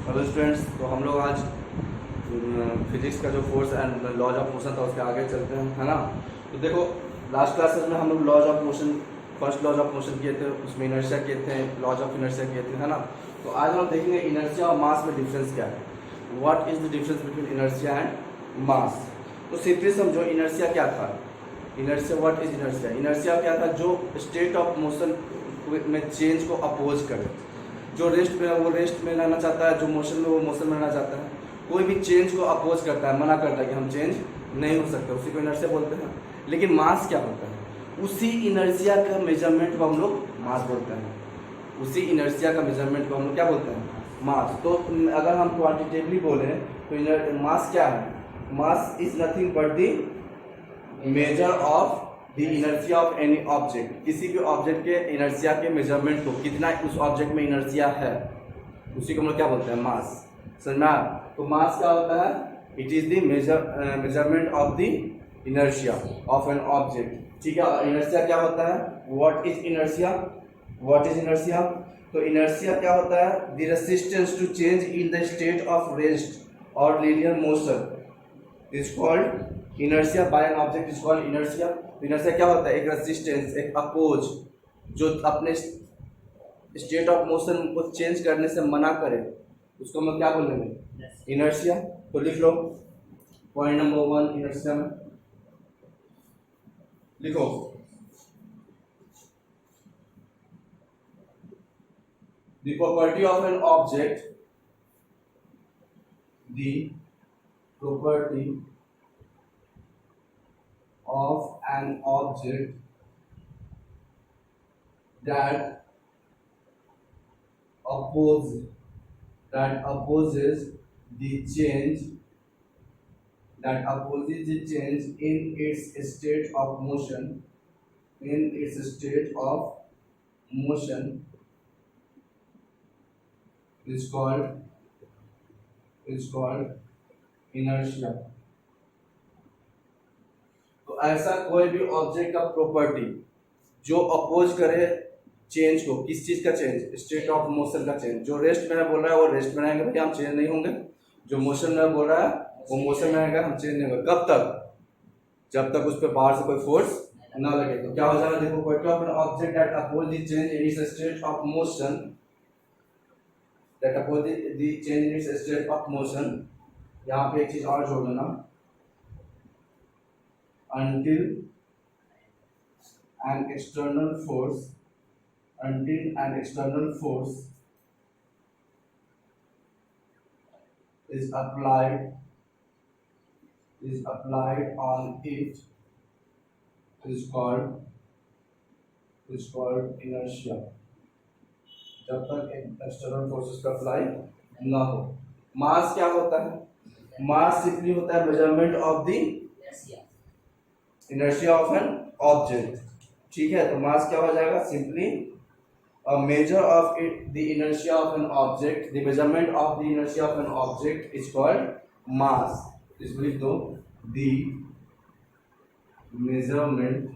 Hello students, तो हम लोग आज फिजिक्स का जो force and laws of motion था उसके आगे चलते हैं, है ना। तो देखो, लास्ट क्लासेस में हम लोग laws of motion, first laws of motion किए थे, उसमें इनर्शिया किए थे, लॉज ऑफ इनर्शिया किए थे, है ना। तो आज हम देखेंगे इनर्शिया और मास में डिफरेंस क्या है, what is the difference between inertia and mass. तो सिंपली समझो, इनर्शिया क्या था। Inertia, what is inertia. Inertia क्या था, जो स्टेट ऑफ मोशन में चेंज को अपोज करे। जो रेस्ट में है वो रेस्ट में रहना चाहता है, जो मोशन में वो मोशन में रहना चाहता है। कोई भी चेंज को अपोज करता है, मना करता है कि हम चेंज नहीं हो सकते, उसी को इनर्शिया बोलते हैं। लेकिन मास क्या होता है, उसी इनर्शिया का मेजरमेंट को हम लोग मास बोलते हैं। उसी इनर्शिया का मेजरमेंट को हम लोग क्या बोलते हैं, मास। तो अगर हम क्वांटिटेटिवली बोले तो मास क्या है, mass is nothing but the measure of the inertia of any object. किसी भी ऑब्जेक्ट के इनर्शिया के मेजरमेंट को, कितना उस ऑब्जेक्ट में इनर्शिया है, उसी को हम लोग क्या बोलते हैं, मास। समझना। तो मास क्या होता है, it is the measurement of the inertia of an object. ठीक है। इनर्शिया क्या होता है, what is inertia, what is inertia. तो इनर्शिया क्या होता है, the resistance to change in the state of rest और linear motion is called inertia by an object is called inertia. Inertia क्या होता है, एक रेसिस्टेंस, एक अपोज, जो अपने स्टेट ऑफ मोशन को चेंज करने से मना करे, उसको हम क्या बोलेंगे, इनर्शिया। तो लिख लो पॉइंट नंबर 1 इनर्शिया में लिखो, the property of an object, the property of an object that opposes the change in its state of motion, is called inertia. तो ऐसा कोई भी ऑब्जेक्ट का प्रॉपर्टी जो अपोज करे चेंज को, किस चीज का चेंज, स्टेट ऑफ मोशन का चेंज। जो रेस्ट में बोल रहा है वो रेस्ट में रहेंगे, भैया हम चेंज नहीं होंगे। जो मोशन में बोल रहा है वो मोशन में रहेगा, हम चेंज नहीं होंगे। कब तक, जब तक उस पर बाहर से कोई फोर्स ना लगे। तो क्या हो जाएगा, देखो, property of an object that oppose the change in its state of motion, यहाँ पे एक चीज और जोड़ देना, until an external force is applied on it is called inertia। जब तक एक्सटर्नल फोर्सेस का अप्लाई ना हो। मास क्या होता है, मास सिंपली होता है measurement of the inertia of an object. ठीक है। तो मास क्या हो जाएगा, simply a measure of it, the inertia of an object, the measurement of the inertia of an object is called mass। इसमें लिख दो, the measurement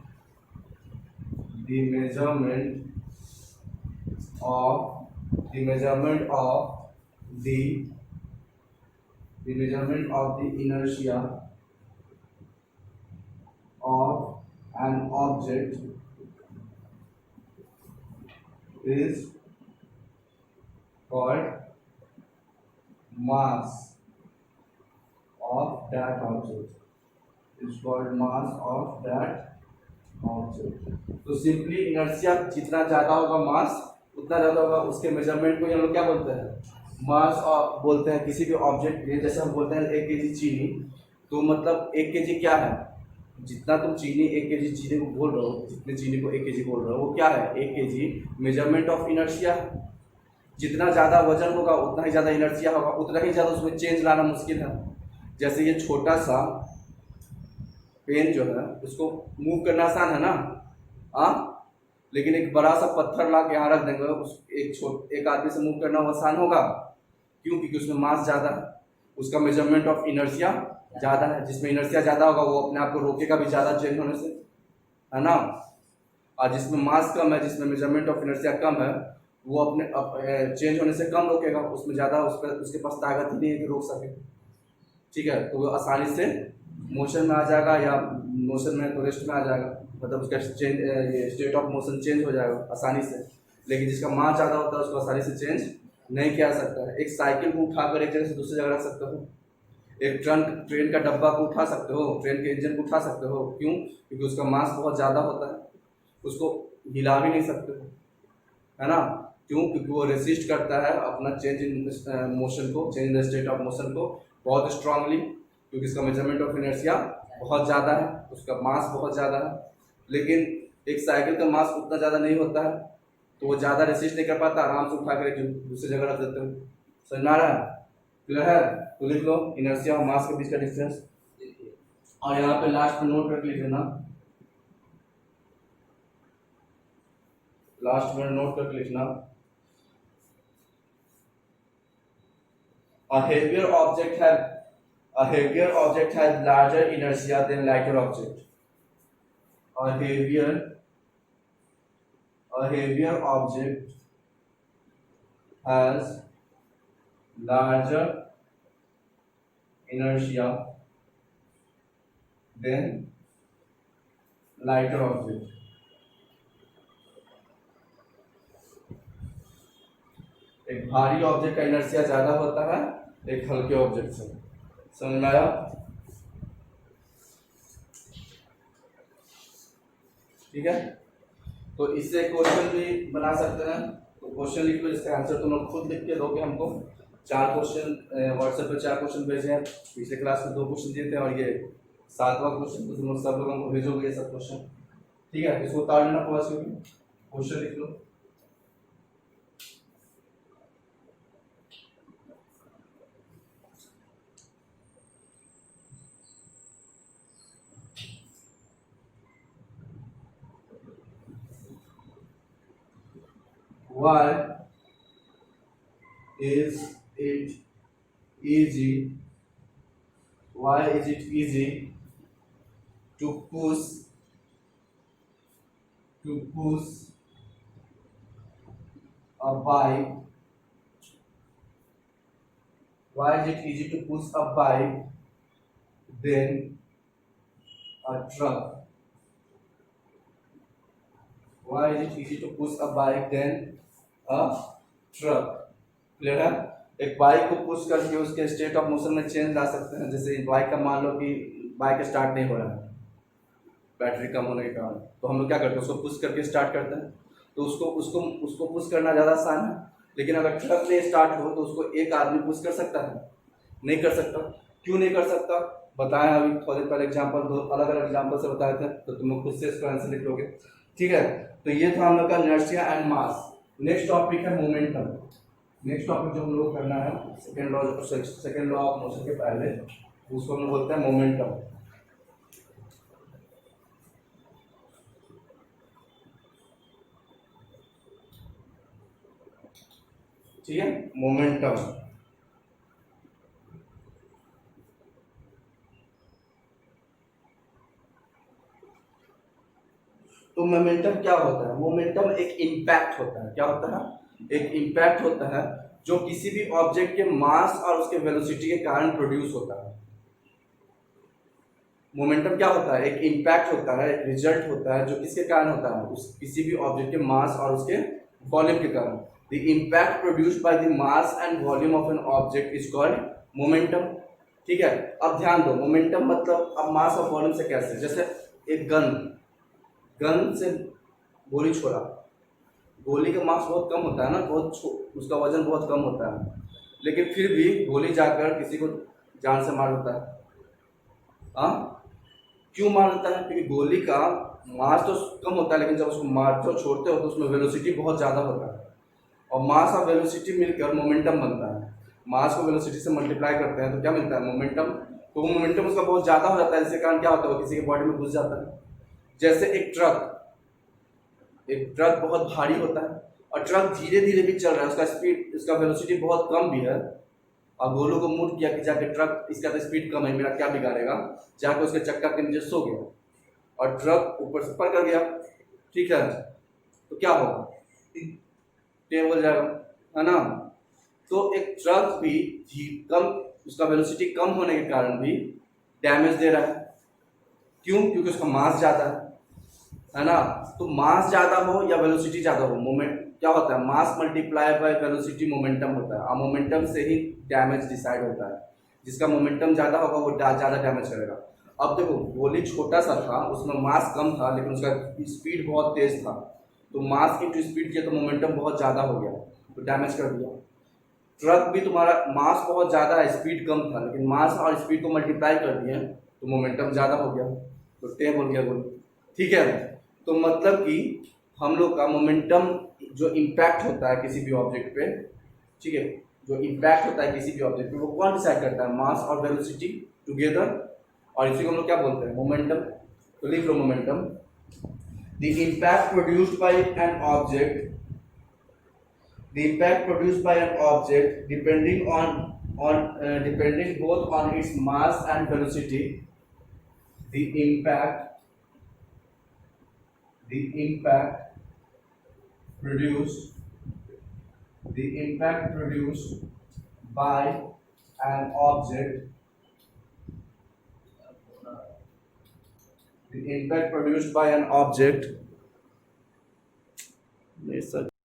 of the inertia of an object is called mass of that object, तो simply inertia जितना ज्यादा होगा मास उतना ज्यादा होगा, उसके मेजरमेंट को हम लोग क्या बोलते हैं, मास बोलते हैं। किसी भी ऑब्जेक्ट के, जैसे हम बोलते हैं 1 kg चीनी, तो मतलब 1 kg क्या है, जितना तुम चीनी 1 kg चीनी को बोल रहे हो, जितने चीनी को 1 kg बोल रहे हो, वो क्या है, 1 kg मेजरमेंट ऑफ इनर्शिया। जितना ज़्यादा वजन होगा उतना ही ज़्यादा इनर्शिया होगा, उतना ही ज़्यादा उसमें चेंज लाना मुश्किल है। जैसे ये छोटा सा पेन जो है उसको मूव करना आसान है ना, हाँ, लेकिन एक बड़ा सा पत्थर ला के यहाँ रख देंगे, उस एक आदमी से मूव करना वो आसान होगा। क्यों, क्योंकि उसमें मास ज़्यादा है, उसका मेजरमेंट ऑफ इनर्शिया ज़्यादा है। जिसमें इनर्शिया ज़्यादा होगा वो अपने आप को रोकेगा भी ज़्यादा चेंज होने से, है ना। और जिसमें मास कम है, जिसमें मेजरमेंट ऑफ इनर्शिया कम है, वो अपने चेंज होने से कम रोकेगा, उसमें ज़्यादा उसके पास ताकत ही नहीं है कि रोक सके। ठीक है, तो वो आसानी से मोशन में आ जाएगा या मोशन में तो रेस्ट में आ जाएगा, मतलब उसका चेंज ये स्टेट ऑफ मोशन चेंज हो जाएगा आसानी से। लेकिन जिसका मास ज़्यादा होता है उसको आसानी से चेंज नहीं किया जा सकता है। एक साइकिल को उठाकर एक जगह से दूसरी जगह रख सकते हो, एक ट्रेन का डब्बा को उठा सकते हो, ट्रेन के इंजन को उठा सकते हो। क्यों? क्योंकि उसका मास बहुत ज़्यादा होता है, उसको हिला भी नहीं सकते हो, है ना। क्यों? क्योंकि वो रेसिस्ट करता है अपना चेंज इन मोशन को, change in state of motion को बहुत स्ट्रांगली, क्योंकि इसका मेजरमेंट ऑफ इनर्शिया बहुत ज़्यादा है, उसका मास बहुत ज़्यादा है। लेकिन एक साइकिल का मास उतना ज़्यादा नहीं होता है, तो वो ज़्यादा रेसिस्ट नहीं कर पाता, आराम से उठा कर दूसरी जगह रख देते हो। समझ में आ रहा है? क्लियर है? तो लिख लो इनर्शिया और मास के बीच का डिफरेंस। और यहाँ पे लास्ट में नोट रख लीजिए ना, लास्ट में नोट करके लिखना, a heavier object has larger inertia than lighter object. A heavier object has larger inertia than lighter object. एक भारी ऑब्जेक्ट का इनर्शिया ज्यादा होता है एक हल्के ऑब्जेक्ट से। समझ में आया? ठीक है, तो इससे क्वेश्चन भी बना सकते हैं। तो क्वेश्चन लिख लो, इसका आंसर तुम लोग खुद लिख के दोगे हमको। 4 क्वेश्चन व्हाट्सएप पे 4 क्वेश्चन भेजे हैं, पिछले क्लास में 2 क्वेश्चन दिए थे और ये 7वां क्वेश्चन, तो तुम लोग सब लोग हमको भेजोगे ये सब क्वेश्चन। ठीक है, इसको उतार लेना पॉज करके, क्वेश्चन लिख लो। Why is it easy? Why is it easy to push a bike? Why is it easy to push a bike than a truck? Why is it easy to push a bike than a truck? Clear है? एक bike को push करके उसके state of motion में change ला सकते हैं। जैसे bike का मान लो कि बाइक स्टार्ट नहीं हो रहा है बैटरी कम होने के कारण, तो हम लोग क्या करते हैं, उसको पुश करके स्टार्ट करते हैं। तो उसको पुश करना ज़्यादा आसान है। लेकिन अगर ट्रक में स्टार्ट हो तो उसको एक आदमी पुश कर सकता है? नहीं कर सकता। क्यों नहीं कर सकता? बताएं, अभी थोड़े पहले एग्जाम्पल 2 अलग अलग एग्जाम्पल से बताए थे, तो तुम लोग खुद से इसका आंसर लिख लोगे। ठीक है, तो ये था हम लोग का inertia and mass. Next topic है मोमेंटम। नेक्स्ट टॉपिक जो हम लोग करना है सेकेंड लॉ ऑफ मोशन के पहले, उसको हम लोग बोलते हैं मोमेंटम। ठीक है, मोमेंटम। तो मोमेंटम क्या होता है? मोमेंटम एक इम्पैक्ट होता है। क्या होता है? एक इम्पैक्ट होता है जो किसी भी ऑब्जेक्ट के मास और उसके वेलोसिटी के कारण प्रोड्यूस होता है। मोमेंटम क्या होता है? एक इम्पैक्ट होता है, एक रिजल्ट होता है जो किसके कारण होता है? उस किसी भी ऑब्जेक्ट के मास और उसके वॉल्यूम के कारण। The impact produced by the mass and volume of an object is called momentum. ठीक है, अब ध्यान दो, मोमेंटम मतलब अब मास और वॉल्यूम से कैसे? जैसे एक गन से गोली छोड़ा, गोली का मास बहुत कम होता है ना, उसका वजन बहुत कम होता है, लेकिन फिर भी गोली जाकर किसी को जान से मार देता है। हाँ, क्यों मार देता है? क्योंकि गोली का मास तो कम होता है, लेकिन जब उसको मारते हो छोड़ते हो तो उसमें वेलोसिटी बहुत ज़्यादा होता है, और मास और वेलोसिटी मिलकर मोमेंटम बनता है। मास को वेलोसिटी से मल्टीप्लाई करते हैं तो क्या मिलता है? मोमेंटम। तो वो मोमेंटम उसका बहुत ज़्यादा हो जाता है, जिसके कारण क्या होता है, वो किसी के बॉडी में घुस जाता है। जैसे एक ट्रक बहुत भारी होता है और ट्रक धीरे धीरे भी चल रहा है, उसका वेलोसिटी बहुत कम भी है, और गोलू को मूड किया कि जाके ट्रक, इसका तो स्पीड कम है, मेरा क्या बिगाड़ेगा, जाके उसके चक्का के नीचे सो गया और ट्रक ऊपर से पर कर गया। ठीक है, तो क्या होगा? टेम हो जाएगा, है ना। तो एक ट्रक भी कम, उसका वेलोसिटी कम होने के कारण भी डैमेज दे रहा है। क्यों? क्योंकि उसका मास ज़्यादा है ना। तो मास ज़्यादा हो या वेलोसिटी ज़्यादा हो, मोमेंट क्या होता है, मास मल्टीप्लाई बाय वेलोसिटी मोमेंटम होता है। मोमेंटम से ही डैमेज डिसाइड होता है। जिसका मोमेंटम ज़्यादा होगा वो ज़्यादा डैमेज करेगा। अब देखो गोली छोटा सा था, उसमें मास कम था, लेकिन उसका स्पीड बहुत तेज था, तो मास इंटू स्पीड किया तो मोमेंटम बहुत ज़्यादा हो गया, तो डैमेज कर दिया। ट्रक भी तुम्हारा मास बहुत ज़्यादा है, स्पीड कम था, लेकिन मास और स्पीड को मल्टीप्लाई कर दिए तो मोमेंटम ज़्यादा हो गया, तो टेम हो गया गोली। ठीक है, तो मतलब कि हम लोग का मोमेंटम जो इम्पैक्ट होता है किसी भी ऑब्जेक्ट पे, ठीक है, जो इम्पैक्ट होता है किसी भी ऑब्जेक्ट पे, वो कौन डिसाइड करता है, मास और वेलोसिटी टुगेदर, और इसी को हम लोग क्या बोलते हैं, मोमेंटम। तो लिख लो momentum, the impact produced by an object, the impact produced by an object depending both on its mass and velocity, the impact produced by an object, the impact produced by an object,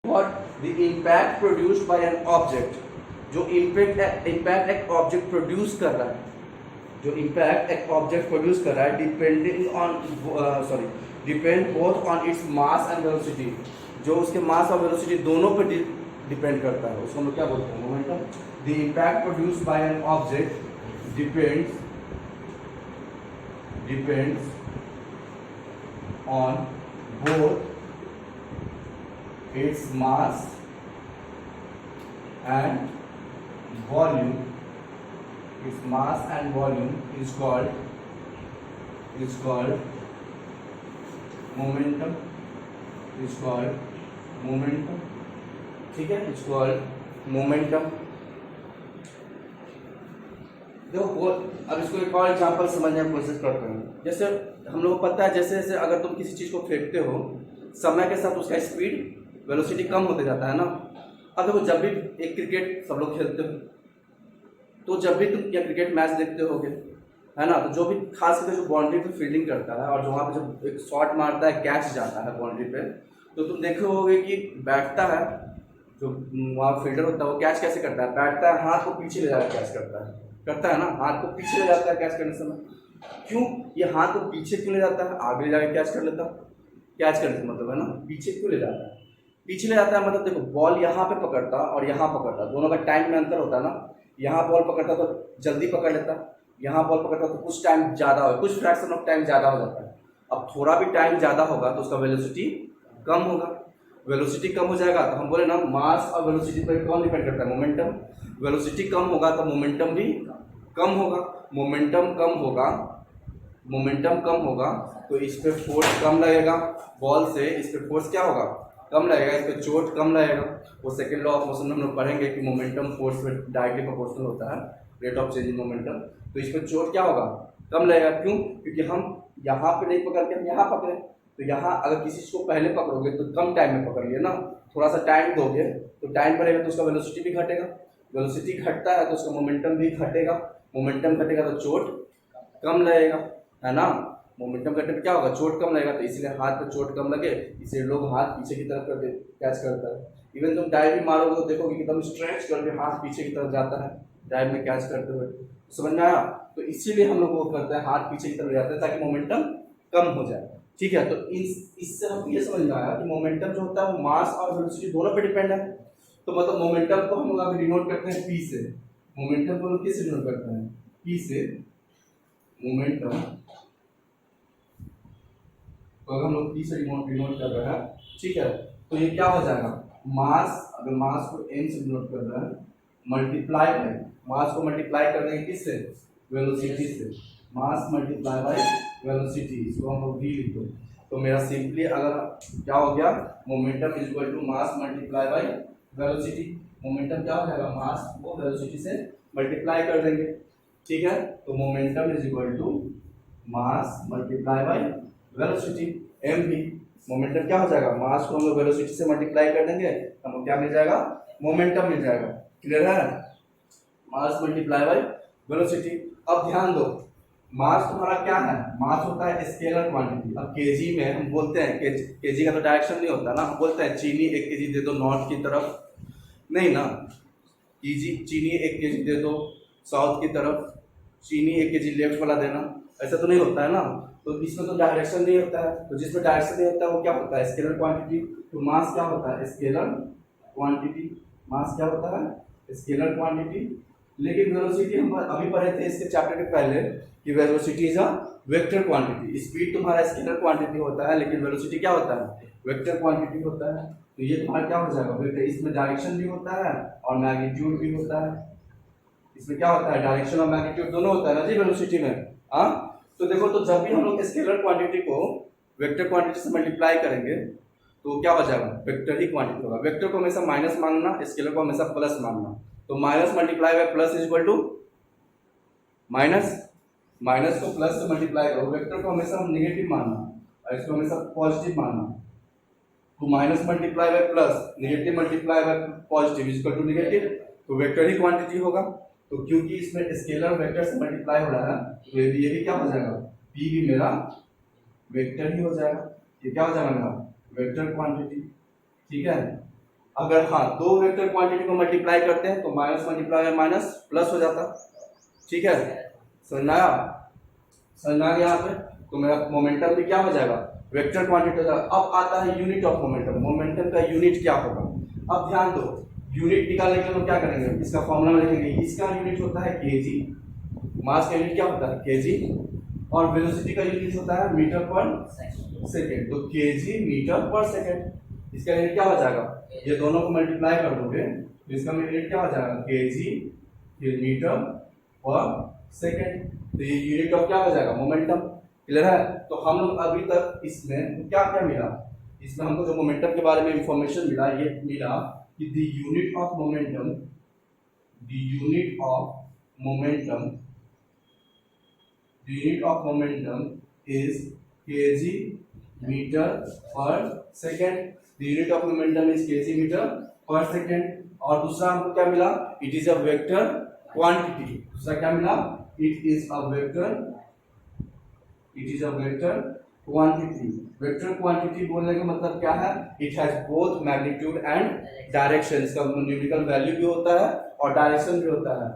what the impact produced by an object, जो impact एक object produce कर रहा है, जो impact एक object produce कर रहा है, depend both on its mass and velocity, जो उसके मास और वेलोसिटी दोनों पर डिपेंड करता है, उसको हम लोग क्या बोलते हैं, momentum. The impact produced by an object depends on both its mass and volume. Its mass and volume is called momentum. ठीक है, it's called momentum। देखो अब इसको एक और एग्जांपल समझने की कोशिश करते हैं। जैसे हम लोग को पता है, जैसे जैसे अगर तुम किसी चीज़ को फेंकते हो, समय के साथ उसका स्पीड वेलोसिटी कम होते जाता है ना। अब देखो जब भी एक क्रिकेट सब लोग खेलते हो, तो जब भी तुम या क्रिकेट मैच देखते होगे, है ना, तो जो भी खास करके जो बाउंड्री पे फील्डिंग करता है और जो वहाँ पे जब एक शॉट मारता है, कैच जाता है बाउंड्री पे, तो तुम देखे होगे कि बैठता है जो वहाँ फील्डर होता है, वो कैच कैसे करता है, बैठता है हाथ को पीछे ले जाकर कैच करता है ना, हाथ को पीछे ले जाता है कैच करने समय। क्यों ये हाथ को पीछे क्यों ले जाता है, आगे ले जाकर कैच कर लेता, कैच करने से मतलब है ना, पीछे क्यों ले जाता है, पीछे ले जाता है मतलब देखो बॉल यहाँ पे पकड़ता और यहाँ पकड़ता, दोनों का टाइम में अंतर होता है ना। यहाँ बॉल पकड़ता तो जल्दी पकड़ लेता, यहाँ बॉल पकड़ता तो कुछ टाइम ज़्यादा हो, कुछ फ्रैक्शन ऑफ टाइम ज़्यादा हो जाता है। अब थोड़ा भी टाइम ज़्यादा होगा तो उसका वेलोसिटी कम होगा, वेलोसिटी कम हो जाएगा तो हम बोले ना मास और वेलोसिटी पर कौन डिपेंड करता है, मोमेंटम। वेलोसिटी कम होगा तो मोमेंटम भी कम होगा, मोमेंटम कम होगा तो इस पर फोर्स कम लगेगा, बॉल से इस पर फोर्स क्या होगा, कम लगेगा, इस पर चोट कम लगेगा। वो सेकेंड लॉ ऑफ मोशन में हम लोग पढ़ेंगे कि मोमेंटम फोर्स में डायरेक्टली प्रोपोर्शनल होता है, rate of change in momentum. तो इस पर चोट क्या होगा, कम लगेगा। क्यों? क्योंकि हम यहाँ पे नहीं पकड़ के हम यहाँ पकड़े, तो यहाँ अगर किसी चीज़ को पहले पकड़ोगे तो कम टाइम में पकड़िए ना, थोड़ा सा टाइम दोगे तो टाइम बढ़ेगा तो उसका वेलोसिटी भी घटेगा, वेलोसिटी घटता है तो उसका मोमेंटम भी घटेगा, मोमेंटम घटेगा तो चोट कम लगेगा, है ना। मोमेंटम घटने पे क्या होगा, चोट कम लगेगा, तो इसलिए हाथ पे चोट कम लगे इसलिए लोग हाथ पीछे की तरफ करके कैच करता है। इवन तुम डाइव भी मारोगे तो देखोगे कि एकदम स्ट्रेच करके हाथ पीछे की तरफ जाता है डाइव में कैच करते हुए, समझ में आया। तो इसीलिए हम लोग वो करते हैं, हाथ पीछे की तरफ जाते हैं ताकि मोमेंटम कम हो जाए। ठीक है, तो इससे हम ये समझ में आया कि मोमेंटम जो होता है वो मास और वेलोसिटी दोनों पे डिपेंड है। तो मतलब मोमेंटम को हम लोग अभी डिनोट करते हैं पी से, मोमेंटम को लोग किससे डिनोट करते हैं, पी से। मोमेंटम तो अगर हम लोग पी से डिनोट कर रहे हैं, ठीक है, तो ये क्या हो जाएगा, मास, अगर मास को एम से डिनोट कर रहे हैं, मल्टीप्लाई बाय, मास को मल्टीप्लाई कर देंगे किससे, वेलोसिटी से, मास मल्टीप्लाई बाय वेलोसिटी, इसको हम लोग वी लिख दो। तो मेरा सिंपली अगर क्या हो गया, momentum is equal to mass multiply by velocity. Momentum क्या हो जाएगा, मास को वेलोसिटी से मल्टीप्लाई कर देंगे, ठीक है। तो momentum is equal to mass multiply by velocity, M भी। मोमेंटम क्या हो जाएगा, मास को हम लोग वेलोसिटी से मल्टीप्लाई कर देंगे, हमको क्या मिल जाएगा, मोमेंटम मिल जाएगा। क्लियर है, मास मल्टीप्लाई बाय वेलोसिटी। अब ध्यान दो, मास तुम्हारा क्या है, मास होता है स्केलर क्वांटिटी। अब केजी में हम बोलते हैं, केजी का तो डायरेक्शन नहीं होता ना, हम बोलते हैं चीनी 1 केजी दे दो नॉर्थ की तरफ, नहीं ना, चीनी 1 केजी दे दो साउथ की तरफ, चीनी 1 केजी लेफ्ट वाला देना, ऐसा तो नहीं होता है ना। तो इसमें तो डायरेक्शन नहीं होता है, तो जिसमें डायरेक्शन नहीं होता है वो क्या होता है, स्केलर क्वांटिटी। तो मास क्या होता है, स्केलर क्वांटिटी। मास क्या होता है, स्केलर क्वांटिटी। लेकिन वेलोसिटी हम अभी पढ़े थे इसके चैप्टर के पहले कि velocity is a vector quantity. Speed तुम्हारा स्केलर क्वांटिटी होता है, लेकिन वेलोसिटी क्या होता है, वेक्टर क्वांटिटी होता है। तो ये तुम्हारा क्या हो जाएगा, वेक्टर। इसमें डायरेक्शन भी होता है और मैग्नीट्यूड भी होता है। इसमें क्या होता है, डायरेक्शन और मैग्नीट्यूड दोनों होता है ना जी वेलोसिटी में। हाँ, तो देखो, तो जब भी हम लोग स्केलर क्वांटिटी को वेक्टर क्वांटिटी से मल्टीप्लाई करेंगे तो क्या हो जाएगा, वेक्टर ही क्वांटिटी होगा। वेक्टर को हमेशा माइनस मानना, स्केलर को हमेशा प्लस मानना। तो minus multiply by plus is equal to minus, minus को प्लस से मल्टीप्लाई करो। वेक्टर को हमेशा हम नेगेटिव मानना और इसको हमेशा पॉजिटिव मानना। तो minus multiply by plus, negative multiply by positive is equal to negative, तो वेक्टर ही क्वांटिटी होगा। तो क्योंकि इसमें स्केलर वेक्टर से मल्टीप्लाई हो रहा है, तो ये भी क्या हो जाएगा, पी भी मेरा वेक्टर ही हो जाएगा। ये क्या हो जाएगा मेरा, वेक्टर क्वांटिटी। ठीक है, अगर हाँ दो वेक्टर क्वांटिटी को मल्टीप्लाई करते हैं तो minus multiply bye minus plus हो जाता। ठीक है, समझ आया, समझ आ गया यहाँ पे। तो मेरा मोमेंटम भी क्या हो जाएगा, वेक्टर क्वांटिटी हो जाएगा। अब आता है यूनिट ऑफ मोमेंटम। मोमेंटम का यूनिट क्या होगा, अब ध्यान दो, यूनिट निकालने के लिए क्या करेंगे, इसका फॉर्मूला लिखेंगे। इसका यूनिट होता है केजी, मास का यूनिट क्या होता है, केजी, और वेलोसिटी का यूनिट होता है मीटर पर सेकेंड। तो केजी मीटर पर सेकेंड, इसका यूनिट क्या हो जाएगा, ये दोनों को मल्टीप्लाई कर दोगे तो इसका यूनिट क्या हो जाएगा, केजी मीटर पर सेकेंड। तो ये यूनिट ऑफ क्या हो जाएगा, मोमेंटम। क्लियर है। तो हम लोग अभी तक इसमें क्या क्या मिला, इसमें हमको जो मोमेंटम के बारे में इंफॉर्मेशन मिला, ये मिला कि the unit of momentum, the unit of momentum, the unit of momentum is KG metre per second. The unit of momentum is KG metre per second. और दूसरा हमको क्या मिला, it is a vector quantity. दूसरा क्या मिला, it is a vector, it is a vector quantity. Vector quantity बोलने का मतलब क्या है, it has both magnitude and direction. इसका न्यूमेरिकल वैल्यू भी होता है और डायरेक्शन भी होता है,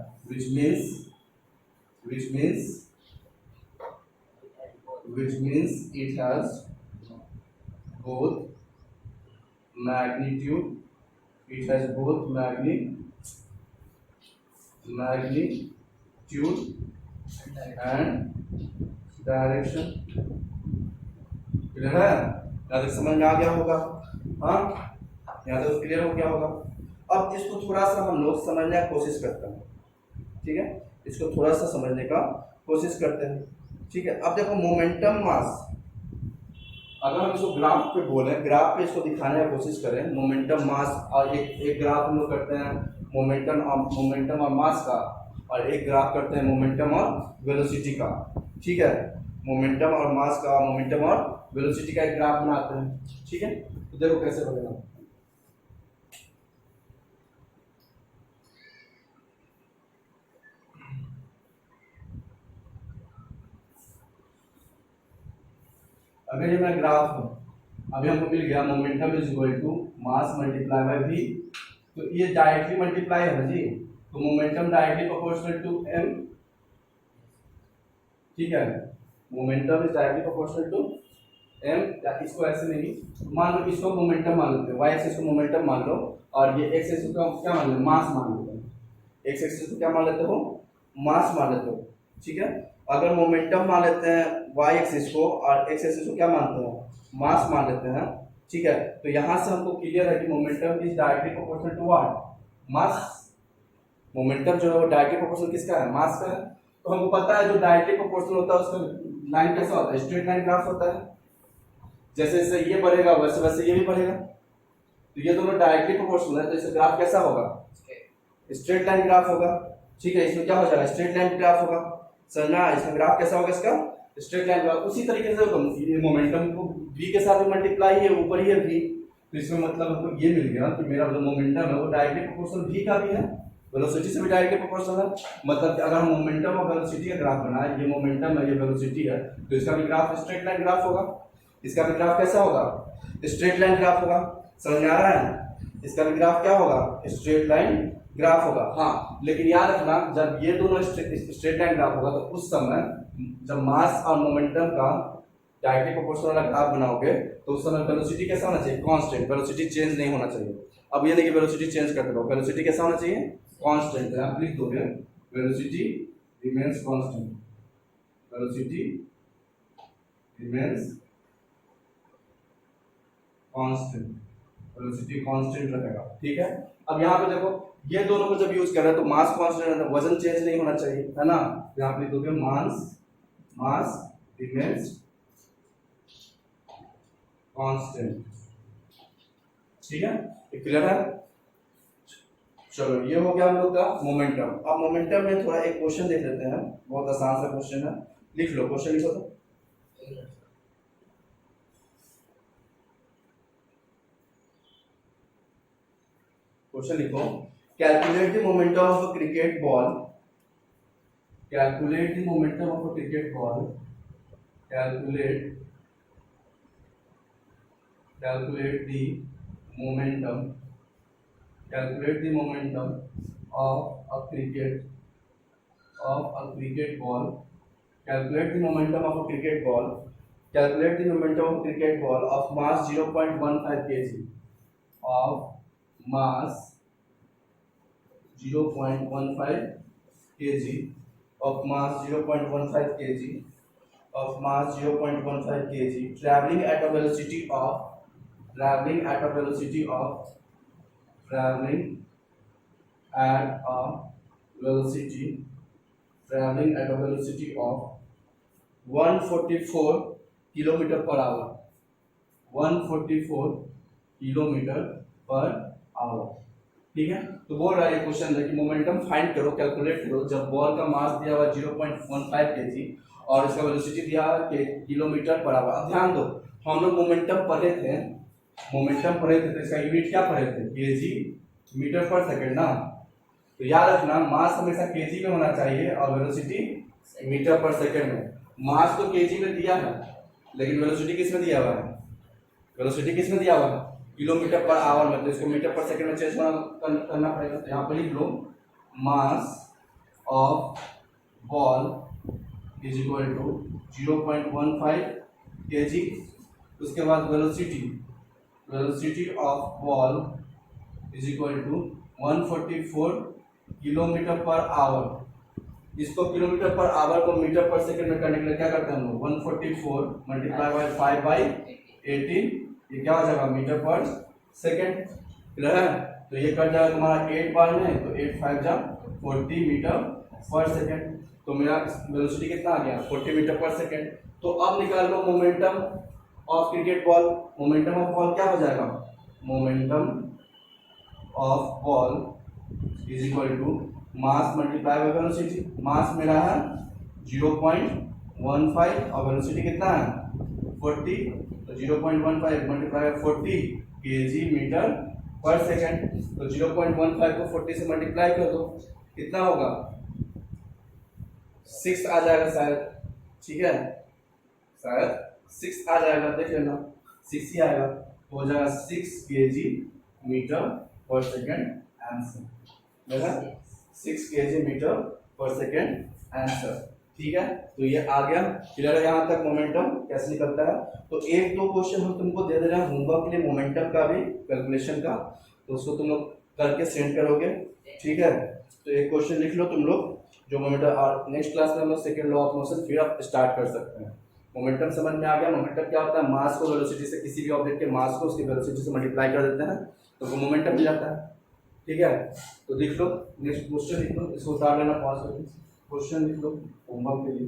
which means it has both magnitude, it has both magnitude and direction. Clear है, यहाँ तक समझ में आ गया होगा। हाँ, यहाँ तक क्लियर हो गया होगा। अब इसको थोड़ा सा हम लोग समझने की कोशिश करते हैं। ठीक है, इसको थोड़ा सा समझने का कोशिश करते हैं। ठीक है, अब देखो मोमेंटम मास, अगर हम इसको ग्राफ पे बोले, ग्राफ पे इसको दिखाने की कोशिश करें, मोमेंटम मास, और एक ग्राफ हम लोग करते हैं मोमेंटम और मास का, और एक ग्राफ करते हैं मोमेंटम और वेलोसिटी का। ठीक है, मोमेंटम और मास का, मोमेंटम और वेलोसिटी का एक ग्राफ बनाते हैं। ठीक है, तो देखो कैसे बनेगा। अगर ये मैं ग्राफ हूं, अभी हमको मिल गया momentum is equal to mass multiply by v, तो ये डायरेक्टली मल्टीप्लाई है ना जी, तो momentum directly proportional to m। ठीक है, momentum is directly proportional to m। या इसको ऐसे नहीं, मान लो इसको मोमेंटम मान लेते हैं, y एक्सिस को मोमेंटम मान लो, और ये x एक्सिस को क्या मान लो, मास मान लेते हैं। x एक्सिस को क्या मान लेते हो, मास मान लेते हो। ठीक है, अगर मोमेंटम मान लेते हैं y एक्सिस को, और x एक्सिस को क्या मानते हैं, मास मान लेते हैं। ठीक है, तो यहां से हमको क्लियर है कि momentum is directly proportional to what, mass. Momentum जो है वो डायरेक्टली प्रोपोर्शनल किसका है, मास का है। तो हमको पता है जो डायरेक्टली प्रोपोर्शनल होता है उसका लाइन कैसा होता है, स्ट्रेट लाइन ग्राफ होता है। जैसे जैसे ये बढ़ेगा वैसे वैसे ये भी बढ़ेगा, तो ये दोनों डायरेक्टली प्रोपोर्शनल है, तो इसका ग्राफ कैसा होगा, स्ट्रेट लाइन ग्राफ होगा। ठीक है, इसमें क्या हो जाएगा, स्ट्रेट लाइन ग्राफ होगा। समझना, इसका ग्राफ कैसा होगा, इसका स्ट्रेट लाइन ग्राफ। उसी तरीके से ये मोमेंटम को v के साथ मल्टीप्लाई है, ऊपर ही है v, तो इसमें मतलब हमको ये मिल गया कि मेरा जो मोमेंटम है वो डायरेक्टली प्रोपोर्शनल v का भी है, वेलोसिटी से भी डायरेक्टली प्रोपोर्शनल है। मतलब कि अगर हम मोमेंटम और वेलोसिटी का ग्राफ बनाए, ये मोमेंटम है ये वेलोसिटी है, तो इसका भी ग्राफ स्ट्रेट लाइन ग्राफ होगा। इसका भी ग्राफ कैसा होगा? स्ट्रेट लाइन ग्राफ होगा। समझ में आ रहा है? इसका भी ग्राफ क्या होगा? स्ट्रेट लाइन ग्राफ होगा। हाँ, लेकिन याद रखना जब ये दोनों स्ट्रेट लाइन ग्राफ होगा तो उस समय जब मास और मोमेंटम का डायरेक्टली प्रोपोर्शनल वाला ग्राफ बनाओगे तो उस समय वेलोसिटी कैसा होना चाहिए? कांस्टेंट। वेलोसिटी चेंज नहीं होना चाहिए। अब ये नहीं कि वेलोसिटी चेंज करते रहो, वेलोसिटी कैसा होना चाहिए? कांस्टेंट। आप लिख दोगे velocity remains constant, velocity remains constant, velocity constant रहेगा। ठीक है। अब यहाँ पे देखो ये दोनों को जब यूज कर रहे हैं तो मास कांस्टेंट है, वजन चेंज नहीं होना चाहिए, है ना। यहाँ पे लिख दोगे मास रिमेंस कांस्टेंट। ठीक है, क्लियर है? चलो ये हो गया हम लोग का मोमेंटम। अब मोमेंटम में थोड़ा एक क्वेश्चन देख लेते हैं, बहुत आसान सा क्वेश्चन है। लिख लो, क्वेश्चन लिखो तो। क्वेश्चन लिखो, calculate the momentum of a cricket ball, calculate the momentum of a cricket ball, calculate the momentum, calculate the momentum of a cricket ball, calculate the momentum of a cricket ball, calculate the momentum of a cricket ball of mass 0.15 kg, of mass 0.15 kg, of mass 0.15 kg, of mass 0.15 kg, traveling at a velocity of traveling at a velocity of 144 kilometre per our, 144 kilometre per our. ठीक है, तो बोल रहा है ये question है कि momentum find करो, कैलकुलेट करो जब बॉल का मास दिया हुआ 0.15 kg और इसका वेलोसिटी दिया है किलोमीटर पर आवर। अब ध्यान दो, हम लोग मोमेंटम पढ़े थे तो इसका यूनिट क्या पढ़े थे? केजी मीटर पर सेकंड ना। तो याद रखना मास हमेशा केजी में होना चाहिए और वेलोसिटी मीटर पर सेकंड में। मास तो केजी में दिया है लेकिन वेलोसिटी किस में दिया हुआ है? वेलोसिटी किस में दिया हुआ है? किलोमीटर पर आवर में। तो इसको मीटर पर सेकंड में चेंज करना पड़ेगा। तो यहाँ पर लिख लो mass of ball is equal to 0.15 kg। उसके बाद velocity of ball is equal to 144 kilometre per hour. इसको किलोमीटर पर आवर को मीटर पर सेकंड में करने के लिए क्या करते हैं हम लोग? 144 मल्टीप्लाई बाय 5/18, ये क्या हो जाएगा? Metre per second. क्लियर है? तो ये कट जाएगा तुम्हारा 8 बार में, तो 8 5 जा 40 मीटर पर सेकंड। तो मेरा वेलोसिटी कितना आ गया? 40 मीटर पर सेकंड। तो अब निकाल लो momentum of cricket ball. Momentum of ball क्या हो जाएगा? Momentum of ball is equal to mass multiply by velocity. Mass मेरा है 0.15 और वेलोसिटी कितना है? 40। तो 0.15 multiply by 40 kg metre per second. तो 0.15 को 40 से मल्टीप्लाई कर दो, कितना होगा? 6 आ जाएगा शायद। ठीक है, शायद 6 आ जाएगा, देख लेना 6 ही आएगा। तो हो जाएगा 6 kg metre per second answer. देखा 6 kg metre per second answer. ठीक है, तो ये आ गया। क्लियर है यहाँ तक मोमेंटम कैसे निकलता है? तो एक दो क्वेश्चन हम तुमको दे दे रहे हैं होमवर्क के लिए, मोमेंटम का भी कैलकुलेशन का, तो उसको तुम लोग करके सेंड करोगे। ठीक है, तो एक क्वेश्चन लिख लो तुम लोग जो मोमेंटम, और नेक्स्ट क्लास में हम लोग सेकंड लॉ ऑफ मोशन फिर आप स्टार्ट कर सकते हैं। मोमेंटम समझ में आ गया? मोमेंटम क्या होता है? मास को वेलोसिटी से, किसी भी ऑब्जेक्ट के मास को उसकी वेलोसिटी से मल्टीप्लाई कर देते हैं तो वो मोमेंटम मिल जाता है। ठीक है, तो लिख लो नेक्स्ट क्वेश्चन लिख लो, इसको उतार लेना पॉज करके। क्वेश्चन लिख लो होमवर्क के लिए।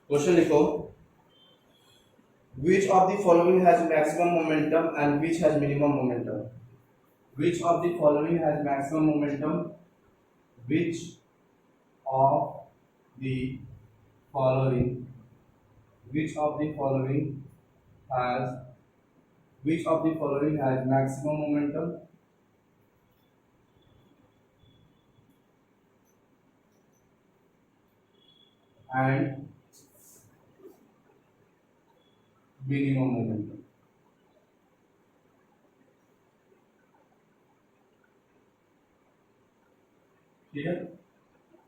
क्वेश्चन लिखो, which of the following has maximum momentum and which has minimum momentum? Which of the following has maximum momentum which of the following which of the following has maximum momentum and minimum momentum। ठीक है,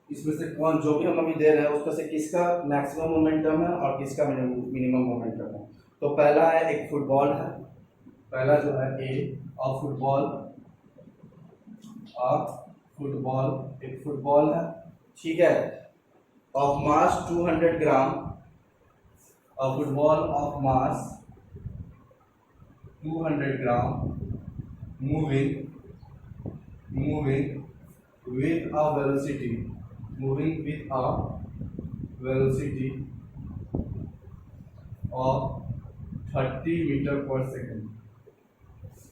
इसमें से कौन जो भी हम अभी दे रहे हैं उसमें से किसका मैक्सिमम मोमेंटम है और किसका मिनिमम मोमेंटम है। तो पहला है एक फुटबॉल है, पहला जो है ए ऑफ फुटबॉल एक फुटबॉल है, ठीक है, of mass 200 gram, a football of mass 200 gram moving with a velocity of 30 metre per second.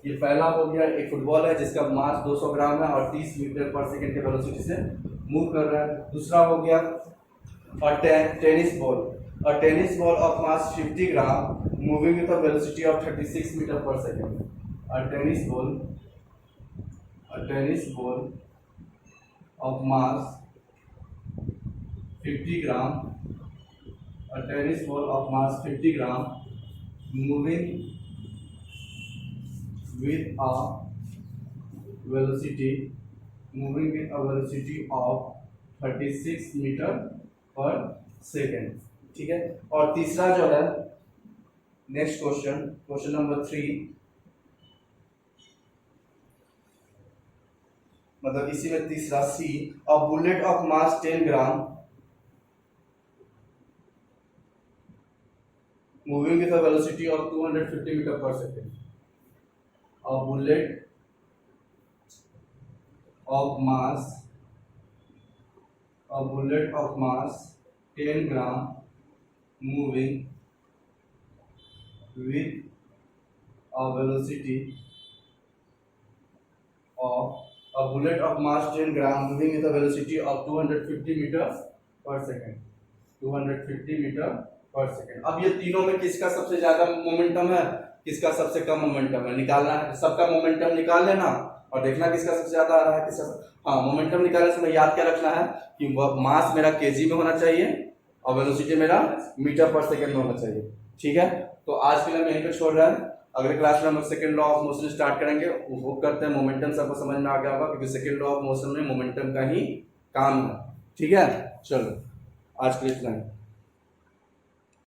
ये पहला हो गया, एक फुटबॉल है जिसका मास 200 ग्राम है और 30 मीटर पर सेकेंड के वेलोसिटी से मूव कर रहा है। दूसरा हो गया tennis ball of mass 50 gram moving with a velocity of 36 metre per second. Tennis ball of mass 50 gram moving with a velocity of 36 metre per second. ठीक है, और तीसरा जो है नेक्स्ट क्वेश्चन नंबर 3, मतलब इसी में तीसरा C, a bullet of mass 10 gram moving with a velocity of 250 metre per second. A bullet of mass 10 gram moving with a velocity of 250 metre per second. अब ये तीनों में किसका सबसे ज्यादा मोमेंटम है, किसका सबसे कम मोमेंटम है, निकालना है। सबका मोमेंटम निकाल लेना और देखना किसका सबसे ज्यादा आ रहा है, किसका। हाँ, मोमेंटम निकालने से याद क्या रखना है कि मास मेरा केजी में होना चाहिए और वेलोसिटी मेरा मीटर पर सेकंड में होना चाहिए। ठीक है, तो आज के लिए हम यहीं पे छोड़ रहे हैं। अगले क्लास में हम second law of motion start करेंगे। होप करते हैं मोमेंटम सबको समझ में आ गया होगा, क्योंकि सेकंड लॉ ऑफ मोशन में मोमेंटम का ही काम है। ठीक है, चलो आज के लिए इतना ही।